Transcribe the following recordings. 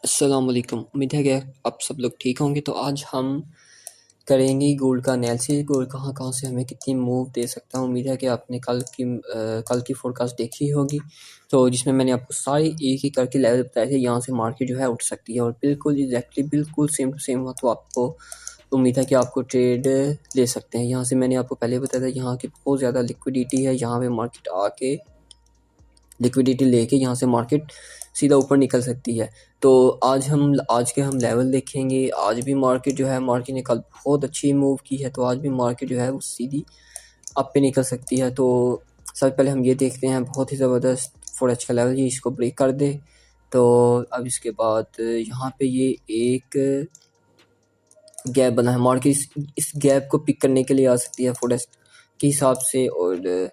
अस्सलाम वालेकुम। उम्मीद है कि आप सब लोग ठीक होंगे। तो आज हम करेंगे गोल्ड का एनालिसिस। गोल्ड कहाँ कहाँ से हमें कितनी मूव दे सकता है। उम्मीद है कि आपने कल की फोरकास्ट देखी होगी, तो जिसमें मैंने आपको सारे एक एक करके लेवल बताए थे। यहाँ से मार्केट जो है उठ सकती है और बिल्कुल एग्जैक्टली बिल्कुल सेम टू सेम हो, तो आपको उम्मीद है कि आपको ट्रेड ले सकते हैं। यहाँ से मैंने आपको पहले बताया था, यहाँ की बहुत ज़्यादा लिक्विडिटी है। यहाँ पे मार्केट आके लिक्विडिटी लेके यहाँ से मार्केट सीधा ऊपर निकल सकती है। तो आज के हम लेवल देखेंगे। आज भी मार्केट जो है, मार्केट ने कल बहुत अच्छी मूव की है, तो आज भी मार्केट जो है वो सीधी अप पे निकल सकती है। तो सबसे पहले हम ये देखते हैं, बहुत ही ज़बरदस्त फॉरेक्स का लेवल, ये इसको ब्रेक कर दे तो अब इसके बाद यहाँ पे ये एक गैप बना है। मार्केट इस गैप को पिक करने के लिए आ सकती है फॉरेक्स के हिसाब से। और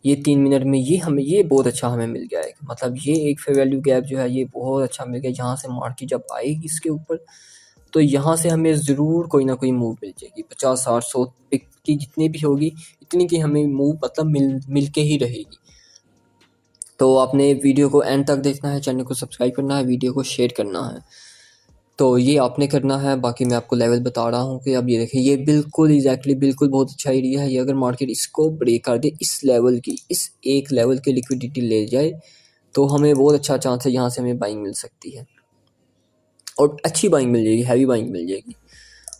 ये 3 मिनट में ये बहुत अच्छा हमें मिल गया है। मतलब ये एक फेयर वैल्यू गैप जो है ये बहुत अच्छा मिल गया। यहाँ से मार्केट जब आएगी इसके ऊपर, तो यहाँ से हमें ज़रूर कोई ना कोई मूव मिल जाएगी। 50, 60, 100 पिक की जितनी भी होगी, इतनी की हमें मूव मतलब मिल के ही रहेगी। तो आपने वीडियो को एंड तक देखना है, चैनल को सब्सक्राइब करना है, वीडियो को शेयर करना है। तो ये आपने करना है। बाकी मैं आपको लेवल बता रहा हूँ कि अब ये देखें, ये बिल्कुल एग्जैक्टली बिल्कुल बहुत अच्छा एरिया है। ये अगर मार्केट इसको ब्रेक कर दे, इस लेवल की, इस एक लेवल की लिक्विडिटी ले जाए, तो हमें बहुत अच्छा चांस है यहाँ से हमें बाइंग मिल सकती है और अच्छी बाइंग मिल जाएगी, हैवी बाइंग मिल जाएगी।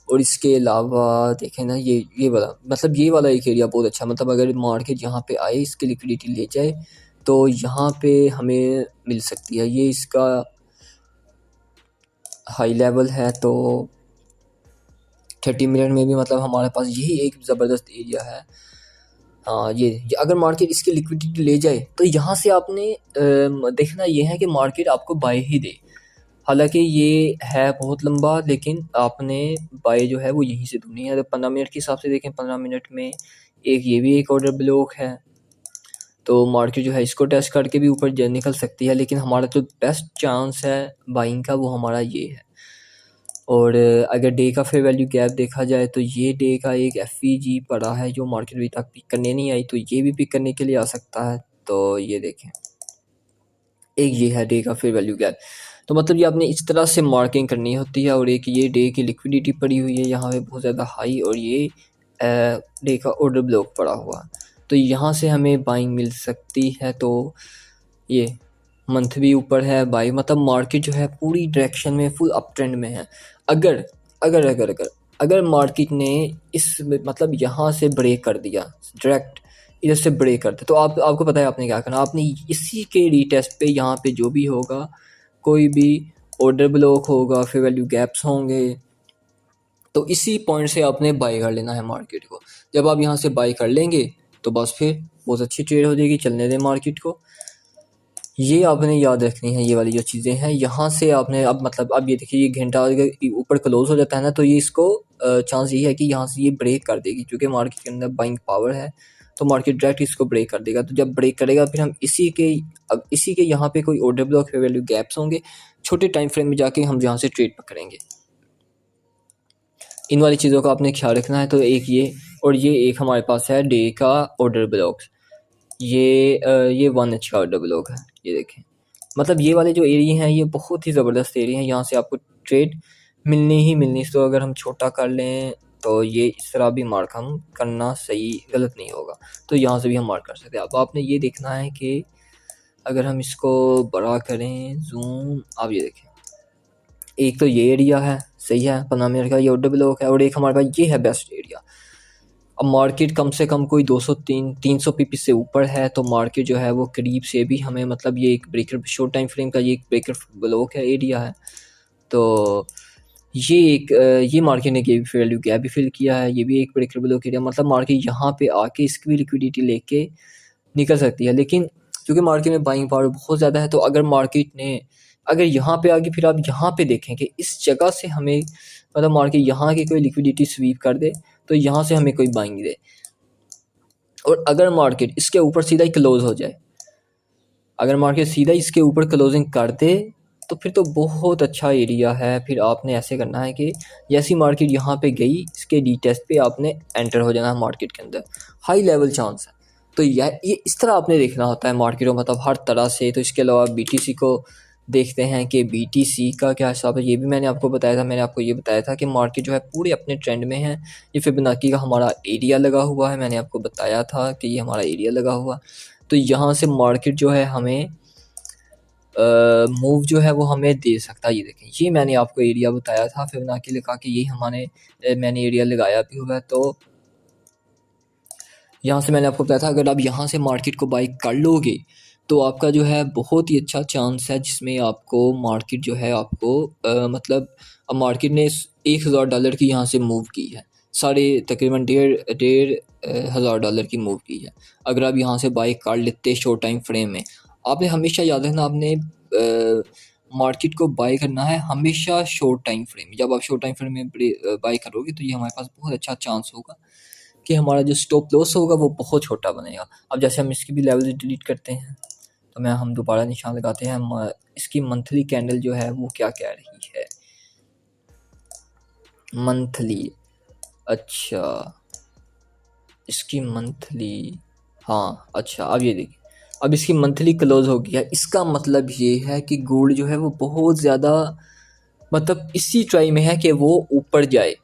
और इसके अलावा देखें ना, ये वाला मतलब ये वाला एक एरिया बहुत अच्छा, मतलब अगर मार्केट यहाँ पे आए, इसकी लिक्विडिटी ले जाए, तो यहाँ पे हमें मिल सकती है। ये इसका हाई लेवल है। तो 30 मिनट में भी मतलब हमारे पास यही एक ज़बरदस्त एरिया है। हाँ, ये अगर मार्केट इसकी लिक्विडिटी ले जाए, तो यहाँ से आपने देखना ये है कि मार्केट आपको बाय ही दे। हालांकि ये है बहुत लंबा, लेकिन आपने बाय जो है वो यहीं से धुनी है। तो 15 मिनट के हिसाब से देखें, 15 मिनट में ये भी एक ऑर्डर ब्लॉक है। तो मार्केट जो है इसको टेस्ट करके भी ऊपर निकल सकती है, लेकिन हमारा जो बेस्ट चांस है बाइंग का, वो हमारा ये है। और अगर डे का फेयर वैल्यू गैप देखा जाए, तो ये डे का एक एफ पड़ा है जो मार्केट अभी तक पिक करने नहीं आई, तो ये भी पिक करने के लिए आ सकता है। तो ये देखें, एक ये है डे का फेयर वैल्यू गैप। तो मतलब ये आपने इस तरह से मार्किंग करनी होती है। और एक ये डे की लिक्विडिटी पड़ी हुई है यहाँ पे बहुत ज़्यादा हाई, और ये डे का ऑर्डर ब्लॉक पड़ा हुआ, तो यहाँ से हमें बाइंग मिल सकती है। तो ये मंथ भी ऊपर है, बाई मतलब मार्केट जो है पूरी डायरेक्शन में फुल अप ट्रेंड में है। अगर अगर अगर अगर अगर मार्केट ने इस मतलब यहाँ से ब्रेक कर दिया, डायरेक्ट इधर से ब्रेक करते, तो आपको पता है आपने क्या करना। आपने इसी के रीटेस्ट पे यहाँ पे जो भी होगा, कोई भी ऑर्डर ब्लॉक होगा, फेयर वैल्यू गैप्स होंगे, तो इसी पॉइंट से आपने बाई कर लेना है मार्केट को। जब आप यहाँ से बाई कर लेंगे, तो बस फिर बहुत अच्छी ट्रेड हो जाएगी। चलने दें मार्केट को, ये आपने याद रखनी है। ये वाली जो चीज़ें हैं, यहाँ से आपने अब ये देखिए, ये घंटा ऊपर क्लोज हो जाता है ना, तो ये इसको चांस ये है कि यहाँ से ये ब्रेक कर देगी, क्योंकि मार्केट के अंदर बाइंग पावर है। तो मार्केट डायरेक्ट इसको ब्रेक कर देगा। तो जब ब्रेक करेगा, फिर हम इसी के यहाँ पे कोई order block fair value gaps होंगे, छोटे टाइम फ्रेम में जाके हम यहाँ से ट्रेड पकड़ेंगे। इन वाली चीज़ों का आपने ख्याल रखना है। तो एक ये, और ये एक हमारे पास है डे का ऑर्डर ब्लॉक। ये 1H का ऑर्डर ब्लॉक है। ये देखें, मतलब ये वाले जो एरिया हैं, ये बहुत ही ज़बरदस्त एरिया हैं। यहाँ से आपको ट्रेड मिलनी ही मिलनी। तो अगर हम छोटा कर लें, तो ये इस तरह भी मार्क हम करना सही गलत नहीं होगा। तो यहाँ से भी हम मार्क कर सकते हैं। अब आपने ये देखना है कि अगर हम इसको बड़ा करें, जूम, आप ये देखें, एक तो ये एरिया है, सही है, 15 मिनट का ये ऑर्डर ब्लॉक है, और एक हमारे पास ये है बेस्ट एरिया। अब मार्केट कम से कम कोई 300 पीपी से ऊपर है, तो मार्केट जो है वो करीब से भी हमें मतलब ये एक ब्रेकर शॉर्ट टाइम फ्रेम का ये एक ब्रेकर ब्लॉक है, एरिया है। तो ये मार्केट ने फेयर वैल्यू गैप भी फिल किया है। ये भी एक ब्रेकर ब्लॉक एरिया, मतलब मार्केट यहाँ पे आके इसकी भी लिक्विडिटी लेके निकल सकती है। लेकिन क्योंकि मार्केट में बाइंग पावर बहुत ज़्यादा है, तो अगर मार्केट ने अगर यहाँ पे आगे, फिर आप यहाँ पे देखें कि इस जगह से हमें मतलब मार्केट यहाँ की कोई लिक्विडिटी स्वीप कर दे, तो यहाँ से हमें कोई बाइंग दे। और अगर मार्केट इसके ऊपर सीधा ही क्लोज हो जाए, अगर मार्केट सीधा इसके ऊपर क्लोजिंग कर दे, तो फिर तो बहुत अच्छा एरिया है। फिर आपने ऐसे करना है कि जैसी मार्केट यहाँ पे गई, इसके डी टेस्ट पे आपने एंटर हो जाना है मार्केट के अंदर, हाई लेवल चांस है। तो ये इस तरह आपने देखना होता है मार्केट को, मतलब हर तरह से। तो इसके अलावा BTC को देखते हैं कि BTC का क्या हिसाब है। ये भी मैंने आपको बताया था, मैंने आपको ये बताया था कि मार्केट जो है पूरे अपने ट्रेंड में है। ये फिबोनाची का हमारा एरिया लगा हुआ है, मैंने आपको बताया था कि ये हमारा एरिया लगा हुआ। तो यहाँ से मार्केट जो है हमें मूव जो है वो हमें दे सकता है। ये देखें, ये मैंने आपको एरिया बताया था फिबोनाची लगा के, यही मैंने एरिया लगाया भी हुआ है। तो यहाँ से मैंने आपको बताया था अगर आप यहाँ से मार्केट को बाई कर लोगे तो आपका जो है बहुत ही अच्छा चांस है, जिसमें आपको मार्केट जो है आपको मतलब अब मार्केट ने $1000 की यहाँ से मूव की है, तकरीबन डेढ़ हज़ार डॉलर की मूव की है। अगर आप यहाँ से बाई कर लेते शॉर्ट टाइम फ्रेम में, आपने हमेशा याद रखना, आपने मार्केट को बाई करना है हमेशा शॉर्ट टाइम फ्रेम में। जब आप शॉर्ट टाइम फ्रेम में बाई करोगे तो ये हमारे पास बहुत अच्छा चांस होगा कि हमारा जो स्टॉप लॉस होगा वो बहुत छोटा बनेगा। अब जैसे हम इसकी भी लेवल डिलीट करते हैं तो हम दोबारा निशान लगाते हैं। इसकी मंथली कैंडल जो है वो क्या कह रही है, मंथली, अच्छा इसकी मंथली, हाँ अच्छा, अब ये देखिए, अब इसकी मंथली क्लोज हो गया। इसका मतलब ये है कि गोल्ड जो है वो बहुत ज़्यादा मतलब इसी ट्राई में है कि वो ऊपर जाए,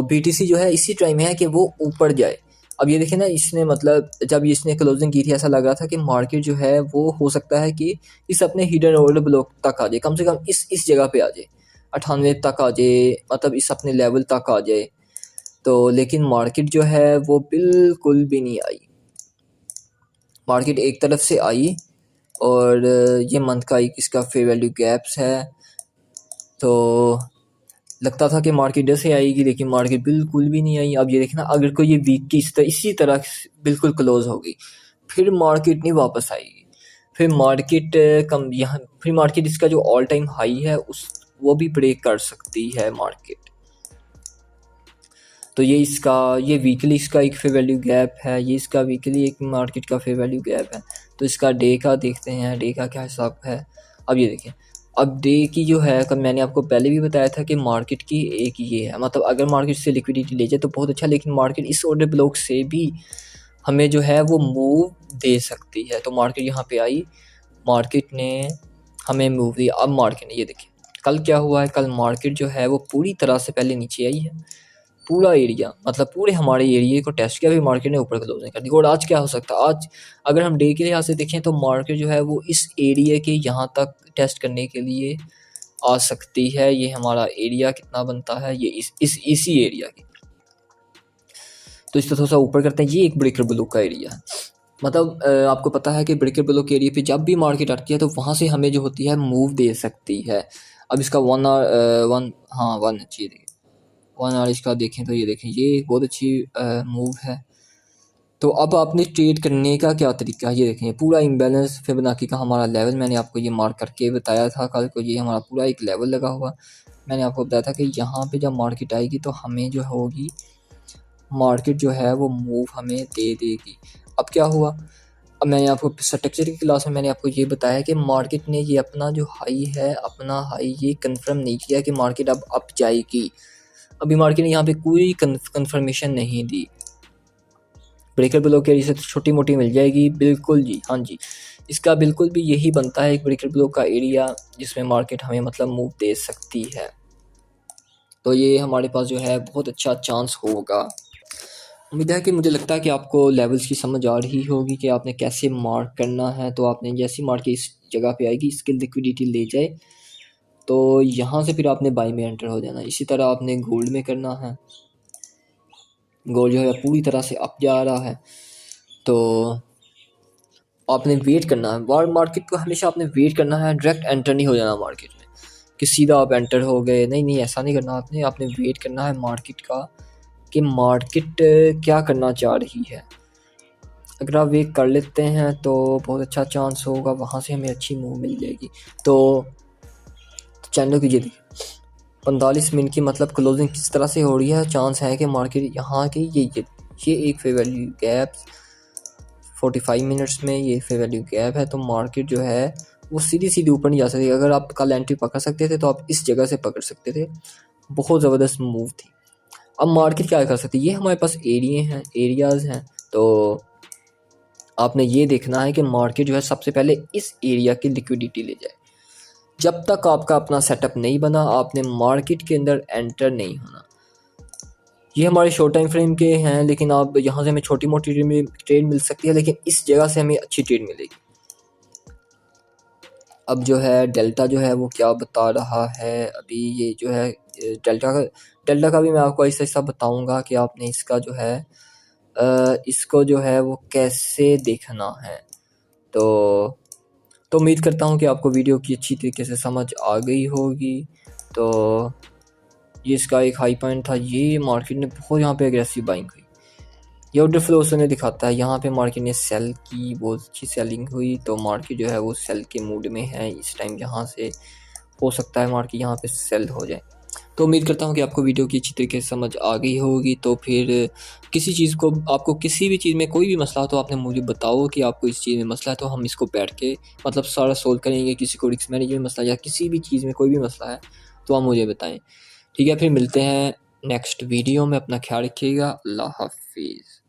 BTC जो है इसी ट्राई में है कि वो ऊपर जाए। अब ये देखिए ना, इसने मतलब जब इसने क्लोजिंग की थी ऐसा लग रहा था कि मार्केट जो है वो हो सकता है कि इस अपने हिडन ऑर्डर ब्लॉक तक आ जाए, कम से कम इस जगह पे आ जाए, 98 तक आ जाए, मतलब इस अपने लेवल तक आ जाए। तो लेकिन मार्केट जो है वो बिल्कुल भी नहीं आई। मार्केट एक तरफ से आई और ये मंथ का एक इसका फेयर वैल्यू गैप्स है, तो लगता था कि मार्केट इधर से आएगी, लेकिन मार्केट बिल्कुल भी नहीं आई। अब ये देखना, अगर कोई ये वीक की इसी तरह बिल्कुल क्लोज होगी फिर मार्केट नहीं वापस आएगी, फिर मार्केट कम यहाँ, फिर मार्केट इसका जो ऑल टाइम हाई है वो भी ब्रेक कर सकती है मार्केट। तो ये वीकली इसका एक फेयर वैल्यू गैप है, ये इसका वीकली एक मार्केट का फेयर वैल्यू गैप है। तो इसका डे का देखते हैं, डे का क्या हिसाब है। अब ये देखिए, अब डे की जो है, कब मैंने आपको पहले भी बताया था कि मार्केट की एक ये है, मतलब अगर मार्केट से लिक्विडिटी ले जाए तो बहुत अच्छा, लेकिन मार्केट इस ऑर्डर ब्लॉक से भी हमें जो है वो मूव दे सकती है। तो मार्केट यहाँ पे आई, मार्केट ने हमें मूव दिया। अब मार्केट ने ये देखिए कल क्या हुआ है, कल मार्केट जो है वो पूरी तरह से पहले नीचे आई है, पूरा एरिया मतलब पूरे हमारे एरिया को टेस्ट किया, फिर मार्केट ने ऊपर क्लोजिंग कर दी। और आज क्या हो सकता है, आज अगर हम डे के लिहाज से देखें तो मार्केट जो है वो इस एरिया के यहाँ तक टेस्ट करने के लिए आ सकती है। ये हमारा एरिया कितना बनता है, ये इसी एरिया की, तो इससे थोड़ा सा ऊपर करते हैं। ये एक ब्रेकर ब्लॉक का एरिया है, मतलब आपको पता है कि ब्रेकर ब्लॉक एरिया पे जब भी मार्केट आती है तो वहाँ से हमें जो होती है मूव दे सकती है। अब इसका 1 अच्छी, 1 आवर इसका देखें तो ये देखें, ये एक बहुत अच्छी मूव है। तो अब आपने ट्रेड करने का क्या तरीका है, ये देखें पूरा इम्बैलेंस फिबोनाची का हमारा लेवल, मैंने आपको ये मार्क करके बताया था कल को, ये हमारा पूरा एक लेवल लगा हुआ। मैंने आपको बताया था कि यहाँ पे जब मार्केट आएगी तो हमें जो होगी, मार्केट जो है वो मूव हमें दे देगी। अब क्या हुआ, अब मैंने आपको स्ट्रक्चर की क्लास में मैंने आपको ये बताया कि मार्केट ने ये अपना जो हाई है, अपना हाई ये कंफर्म नहीं किया कि मार्केट अब अप जाएगी। अभी मार्केट ने यहाँ पे कोई कंफर्मेशन नहीं दी। ब्रेकर ब्लॉक एरिया से तो छोटी मोटी मिल जाएगी, बिल्कुल जी, हाँ जी, इसका बिल्कुल भी यही बनता है एक ब्रेकर ब्लॉक का एरिया जिसमें मार्केट हमें मतलब मूव दे सकती है। तो ये हमारे पास जो है बहुत अच्छा चांस होगा। उम्मीद है कि, मुझे लगता है कि आपको लेवल्स की समझ आ रही होगी कि आपने कैसे मार्क करना है। तो आपने जैसी मार्केट इस जगह पे आएगी, इसकी लिक्विडिटी ले जाए तो यहाँ से फिर आपने बाई में एंटर हो जाना। इसी तरह आपने गोल्ड में करना है, गोल्ड जो है पूरी तरह से अप जा रहा है तो आपने वेट करना है। वार मार्केट को हमेशा आपने वेट करना है, डायरेक्ट एंटर नहीं हो जाना मार्केट में कि सीधा आप एंटर हो गए, नहीं नहीं, ऐसा नहीं करना आपने वेट करना है मार्केट का कि मार्केट क्या करना चाह रही है। अगर आप वेट कर लेते हैं तो बहुत अच्छा चांस होगा, वहाँ से हमें अच्छी मूव मिल जाएगी। तो चैनल कीजिए, 45 मिनट की मतलब क्लोजिंग किस तरह से हो रही है, चांस है कि मार्केट यहाँ की ये एक फेयर वैल्यू गैप 45 मिनट्स में ये फेयर वैल्यू गैप है, तो मार्केट जो है वो सीधी ऊपर नहीं जा सकती। अगर आप कल एंट्री पकड़ सकते थे तो आप इस जगह से पकड़ सकते थे, बहुत ज़बरदस्त मूव थी। अब मार्केट क्या कर सकती है, ये हमारे पास एरियाज़ हैं, तो आपने ये देखना है कि मार्केट जो है सबसे पहले इस एरिया की लिक्विडिटी ले जाए। जब तक आपका अपना सेटअप नहीं बना आपने मार्केट के अंदर एंटर नहीं होना। ये हमारे शॉर्ट टाइम फ्रेम के हैं, लेकिन आप यहाँ से हमें छोटी मोटी ट्रेड मिल सकती है, लेकिन इस जगह से हमें अच्छी ट्रेड मिलेगी। अब जो है डेल्टा जो है वो क्या बता रहा है अभी, ये जो है डेल्टा का भी मैं आपको ऐसा ऐसा बताऊंगा कि आपने इसका जो है इसको जो है वो कैसे देखना है। तो उम्मीद करता हूँ कि आपको वीडियो की अच्छी तरीके से समझ आ गई होगी। तो ये इसका एक हाई पॉइंट था, ये मार्केट ने बहुत यहाँ पे एग्रेसिव बाइंग हुई, ये ऑर्डर फ्लो उसने दिखाता है। यहाँ पे मार्केट ने सेल की, बहुत अच्छी सेलिंग हुई, तो मार्केट जो है वो सेल के मूड में है इस टाइम। यहाँ से हो सकता है मार्केट यहाँ पे सेल हो जाए। तो उम्मीद करता हूँ कि आपको वीडियो की अच्छी तरीके से समझ आ गई होगी। तो फिर किसी चीज़ को, आपको किसी भी चीज़ में कोई भी मसला हो तो आपने मुझे बताओ कि आपको इस चीज़ में मसला है, तो हम इसको बैठ के मतलब सारा सोल्व करेंगे। किसी को रिस्क मैनेजमेंट में मसला या किसी भी चीज़ में कोई भी मसला है तो आप मुझे बताएं। ठीक है, फिर मिलते हैं नेक्स्ट वीडियो में। अपना ख्याल रखिएगा। अल्लाह हाफिज़।